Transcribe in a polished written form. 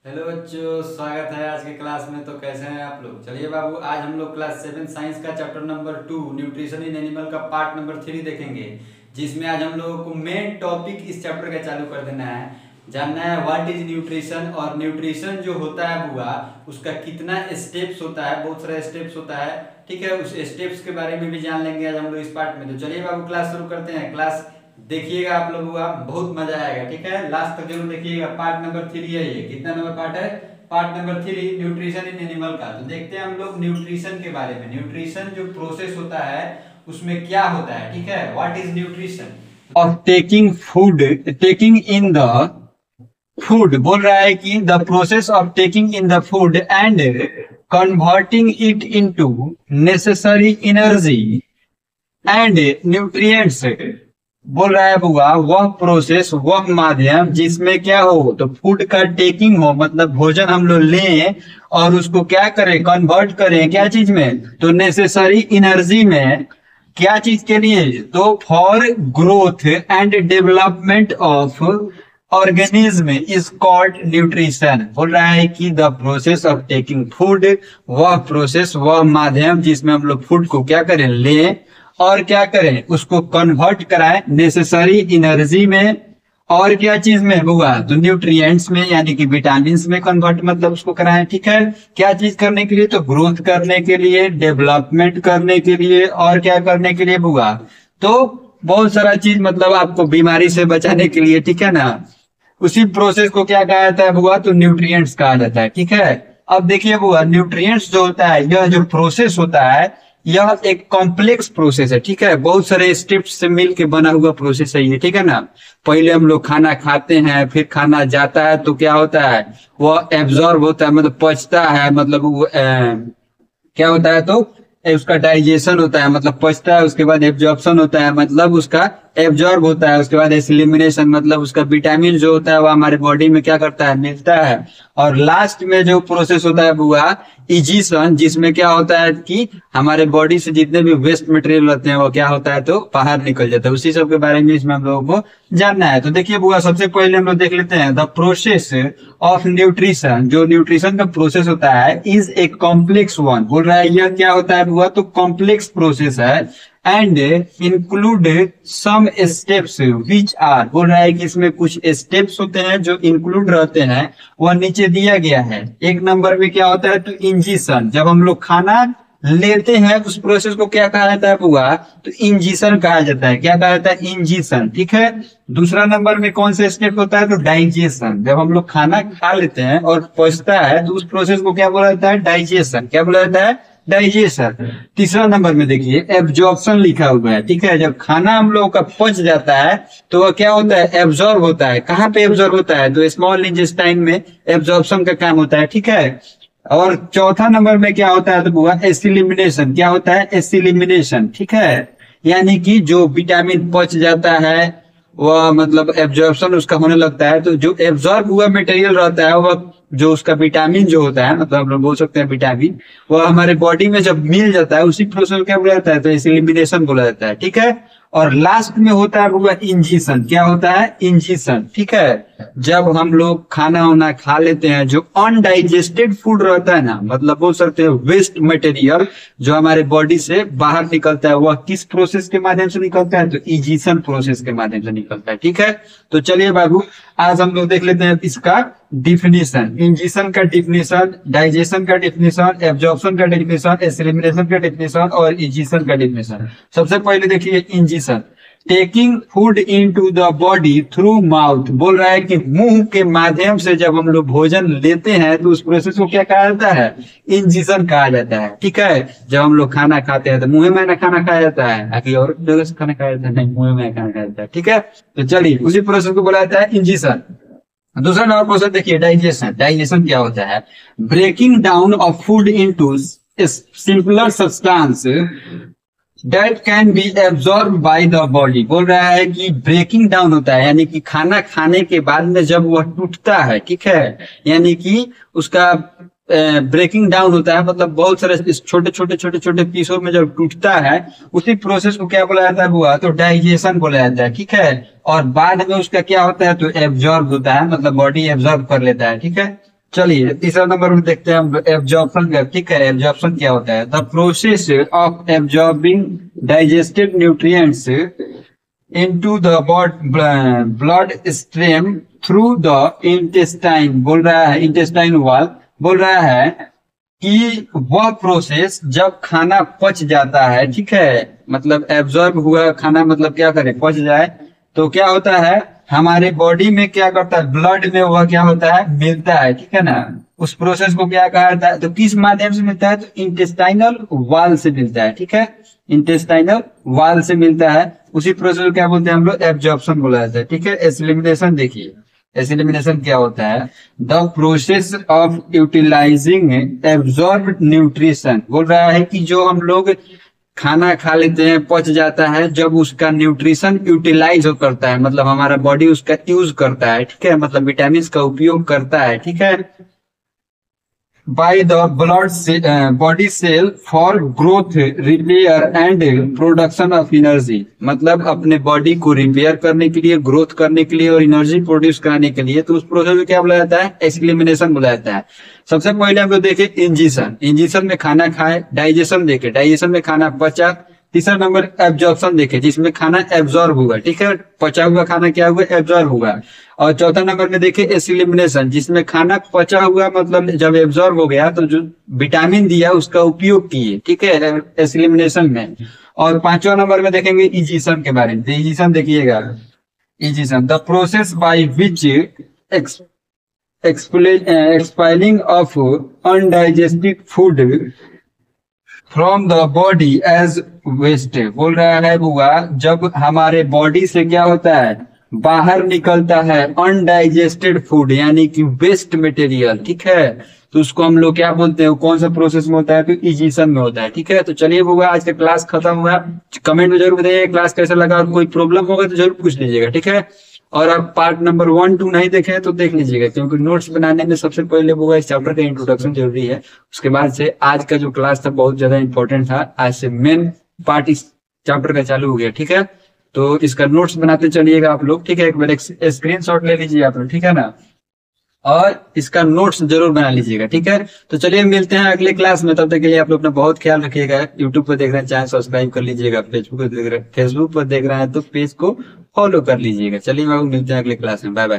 Hello बच्चों, स्वागत है आज के क्लास में। तो कैसे हैं आप लोग? चलिए बाबू, आज हम लोग क्लास 7 साइंस का chapter number 2 nutrition in animal का पार्ट नंबर 3 देखेंगे, जिसमें आज हम लोगों को मेन टॉपिक इस चैप्टर का चालू कर देना है। जानना है व्हाट इज न्यूट्रिशन, और न्यूट्रिशन जो होता है बुआ, उसका कितना स्टेप्स होता है। बहुत सारे स्टेप्स होता है, ठीक है। उस स्टेप्स के बारे में भी जान लेंगे आज हम लोग इस पार्ट में। तो चलिए बाबू, क्लास शुरू करते हैं। क्लास देखिएगा आप लोगों का, बहुत मजा आएगा, ठीक है। लास्ट तक जरूर देखिएगा। पार्ट नंबर 3 है ये। कितना नंबर पार्ट है? Part number 3, nutrition in animal का। तो देखते हैं हम लोग न्यूट्रिशन के बारे में। न्यूट्रिशन जो प्रोसेस होता है उसमें क्या होता है, ठीक है। What is nutrition of taking food, taking in the food. बोल रहा है कि the process of taking in the food and converting it into necessary energy and nutrients. बोल रहा है बुआ, वह प्रोसेस, वह माध्यम जिसमें क्या हो, तो फूड का टेकिंग हो, मतलब भोजन हम लोग लें और उसको क्या करें, कन्वर्ट करें क्या चीज में, तो नेसेसरी एनर्जी में। क्या चीज के लिए? तो for growth and development of organism is called nutrition. बोल रहा है कि the process of taking food, वह प्रोसेस, वह माध्यम जिसमें हम लोग फूड को क्या करें, लें और क्या करें, उसको कन्वर्ट कराएं नेसेसरी एनर्जी में। और क्या चीज में हुआ, तो न्यूट्रिएंट्स में, यानी कि विटामिन में कन्वर्ट, मतलब उसको कराएं, ठीक है। क्या चीज करने के लिए? तो ग्रोथ करने के लिए, डेवलपमेंट करने के लिए, और क्या करने के लिए हुआ, तो बहुत सारा चीज, मतलब आपको बीमारी से बचाने के लिए, ठीक है ना। उसी प्रोसेस को क्या कहा जाता है बुआ, तो न्यूट्रिएंट्स कहा जाता है, ठीक है। अब देखिए बुआ, न्यूट्रिएंट्स जो होता है, यह जो प्रोसेस होता है, यह एक कॉम्प्लेक्स प्रोसेस है, ठीक है। बहुत सारे स्टेप्स से मिल के बना हुआ प्रोसेस है ये, ठीक है ना। पहले हम लोग खाना खाते हैं, फिर खाना जाता है तो क्या होता है, वह एब्जॉर्ब होता है, मतलब पचता है, मतलब वो क्या होता है, तो उसका डाइजेशन होता है, मतलब पचता है। उसके बाद एब्जॉर्प्शन होता है, मतलब उसका एब्जॉर्ब होता है। उसके बाद एलिमिनेशन, मतलब उसका विटामिन जो होता है वो हमारे बॉडी में क्या करता है, मिलता है। और लास्ट में जो प्रोसेस होता है बुआ, इजिशन, जिसमें क्या होता है कि हमारे बॉडी से जितने भी वेस्ट मटेरियल रहते हैं वो क्या होता है, तो बाहर निकल जाता है। उसी सब के बारे में इसमें हम लोगों को जानना है। तो देखिए बुआ, सबसे पहले हम लोग देख लेते हैं द प्रोसेस ऑफ न्यूट्रिशन। जो न्यूट्रिशन का प्रोसेस होता है इज ए कॉम्प्लेक्स वन। बोल रहा है यह क्या होता है बुआ, तो कॉम्प्लेक्स प्रोसेस है and include some steps which are. बोल रहा है कि इसमें कुछ स्टेप्स होते हैं जो इंक्लूड रहते हैं, वह नीचे दिया गया है। एक नंबर में क्या होता है, तो इंजेक्शन। जब हम लोग खाना लेते हैं उस प्रोसेस को क्या कहा जाता है बुआ, तो इंजेक्शन कहा जाता है। क्या कहा जाता है, इंजेक्शन, ठीक है। दूसरा नंबर में कौन सा स्टेप होता है, तो डाइजेशन। जब हम लोग खाना खा लेते हैं और पचता है तो उस प्रोसेस को क्या बोला जाता है, डाइजेशन। क्या बोला जाता है, डाइजेशन। तीसरा नंबर में देखिए एब्जॉर्प्शन लिखा हुआ है, ठीक है। जब खाना हम लोगों का पच जाता है तो वह क्या होता है, एब्जॉर्ब होता है। कहाँ पे एब्जॉर्ब होता है, तो स्मॉल इंटेस्टाइन में एब्जॉर्प्शन का काम होता है, ठीक है। और चौथा नंबर में क्या होता है, तो हुआ एसिलिमिनेशन। क्या होता है, एसिलिमिनेशन, ठीक है। यानी कि जो विटामिन पच जाता है वह, मतलब एब्जॉर्प्शन उसका होने लगता है, तो जो एब्जॉर्ब हुआ मटेरियल रहता है वह, जो उसका विटामिन जो होता है, मतलब हम लोग बोल सकते हैं विटामिन, वह हमारे बॉडी में जब मिल जाता है उसी प्रोसेस को क्या बोला जाता है, तो एलिमिनेशन बोला जाता है, ठीक है। और लास्ट में होता है वो इंजेक्शन। क्या होता है, इंजेक्शन, ठीक है। जब हम लोग खाना वाना खा लेते हैं, जो अनडाइजेस्टेड फूड रहता है ना, मतलब बोल सकते हैं वेस्ट मटेरियल जो हमारे बॉडी से बाहर निकलता है, वह किस प्रोसेस के माध्यम से निकलता है, तो इंजेक्शन प्रोसेस के माध्यम से निकलता है, ठीक है। तो चलिए बाबू, आज हम लोग देख लेते हैं इसका डिफिनीशन। इंजेक्शन का डिफिनीशन, डाइजेशन का डिफिनीशन, एब्जॉर्प्शन का डिफिनीशन, एलिमिनेशन का डिफिनीशन और इंजेक्शन का डिफिनीशन। सबसे पहले देखिए injection, taking food into the body through mouth. बोल रहा है कि मुंह के माध्यम से जब हम लोग भोजन लेते हैं तो उस प्रोसेस को क्या कहा जाता है, इंजेक्शन कहा जाता है, ठीक है। जब हम लोग खाना खाते हैं तो मुंह में ना खाना खाया जाता है, आखिर और जगह से खाना खाया जाता है, नहीं, मुंह में खाना खाया जाता है, ठीक है। तो चलिए उसी प्रोसेस को बोला जाता है इंजेक्शन। दूसरा नंबर प्रोसेस देखिए डाइजेशन। डाइजेशन क्या होता है, breaking down of food into simpler substance that can be absorb by the body. बोल रहा है कि ब्रेकिंग डाउन होता है, यानी कि खाना खाने के बाद में जब वह टूटता है, ठीक है, यानी कि उसका ब्रेकिंग डाउन होता है, मतलब बहुत सारे छोटे छोटे छोटे छोटे पीसों में जब टूटता है उसी प्रोसेस को क्या बोला जाता है हुआ, तो डाइजेशन बोला जाता है, ठीक है। और बाद में उसका क्या होता है, तो एब्जॉर्ब होता है, मतलब बॉडी एब्जॉर्ब कर लेता है, ठीक है। चलिए तीसरा नंबर में देखते हैं हम एब्जॉर्प्शन का। ठीक है, एब्जॉर्प्शन क्या होता है? The process of absorbing digested nutrients into the blood stream through the intestine, बोल रहा है इंटेस्टाइन वॉल, बोल रहा है कि वह प्रोसेस जब खाना पच जाता है, ठीक है, मतलब एब्जॉर्ब हुआ खाना, मतलब क्या करे, पच जाए, तो क्या होता है हमारे बॉडी में, क्या करता है, ब्लड में वह क्या होता है, मिलता है। ठीक है ना, उस प्रोसेस को क्या कहा जाता है? तो किस माध्यम से मिलता है? तो इंटेस्टाइनल वाल से मिलता है। ठीक है, इंटेस्टाइनल वाल से मिलता है। उसी प्रोसेस को क्या बोलते हैं हम लोग? एब्जॉर्प्शन बोला जाता है। ठीक है, एलिमिनेशन देखिए, एलिमिनेशन क्या होता है? The process of utilising absorb nutrition, बोल रहा है कि जो हम लोग खाना खा लेते हैं, पच जाता है, जब उसका न्यूट्रिशन यूटिलाइज करता है, मतलब हमारा बॉडी उसका यूज करता है। ठीक है, मतलब विटामिन का उपयोग करता है। ठीक है, by the blood body cell for growth, repair and production of energy, मतलब अपने बॉडी को रिपेयर करने के लिए, ग्रोथ करने के लिए और एनर्जी प्रोड्यूस कराने के लिए। तो उस प्रोसेस को क्या बोला जाता है? एलिमिनेशन बोला जाता है। सबसे पहले हम लोग देखे इंजेक्शन, इंजेक्शन में खाना खाए, डाइजेशन देखे, डाइजेशन में खाना पचा। तीसरा नंबर एब्जॉर्प्शन देखे, जिसमें खाना एब्जॉर्ब हुआ। ठीक है, पचा हुआ खाना क्या हुआ? एब्जॉर्ब हुआ। और चौथा नंबर में देखे एलिमिनेशन, जिसमें खाना पचा हुआ, मतलब जब एब्जॉर्ब हो गया तो जो विटामिन दिया उसका उपयोग किए। ठीक है, एलिमिनेशन में। और पांचवा नंबर में देखेंगे इजेशन के बारे में। इजेशन देखिएगा, egestion the process by which expelling of undigested food from the body as waste, बोल रहा है बुआ, जब हमारे बॉडी से क्या होता है, बाहर निकलता है अनडाइजेस्टेड फूड, यानी कि वेस्ट मटेरियल। ठीक है, तो उसको हम लोग क्या बोलते हैं, कौन सा प्रोसेस में होता है? तो इजेशन में होता है। ठीक है, तो चलिए बुआ आज का क्लास खत्म हुआ। कमेंट में जरूर बताइए क्लास कैसा लगा, और कोई प्रॉब्लम होगा तो जरूर पूछ लीजिएगा। ठीक है, और आप पार्ट नंबर 1, 2 नहीं देखे तो देख लीजिएगा, क्योंकि नोट्स बनाने में सबसे पहले वो इस चैप्टर का इंट्रोडक्शन जरूरी है। उसके बाद से आज का जो क्लास था बहुत ज्यादा इंपॉर्टेंट था, आज से मेन पार्ट इस चैप्टर का चालू हो गया। ठीक है, तो इसका नोट्स बनाते चलिएगा आप लोग। ठीक है, एक बार स्क्रीन शॉट ले लीजिए आप लोग। ठीक है ना, और इसका नोट्स जरूर बना लीजिएगा। ठीक है, तो चलिए मिलते हैं अगले क्लास में। तब तक के लिए आप लोग अपना बहुत ख्याल रखिएगा। यूट्यूब पर देख रहे हैं चैनल सब्सक्राइब कर लीजिएगा, फेसबुक पर देख रहे हैं तो पेज को फॉलो कर लीजिएगा। चलिए बाबू मिलते हैं अगले क्लास में, बाय बाय।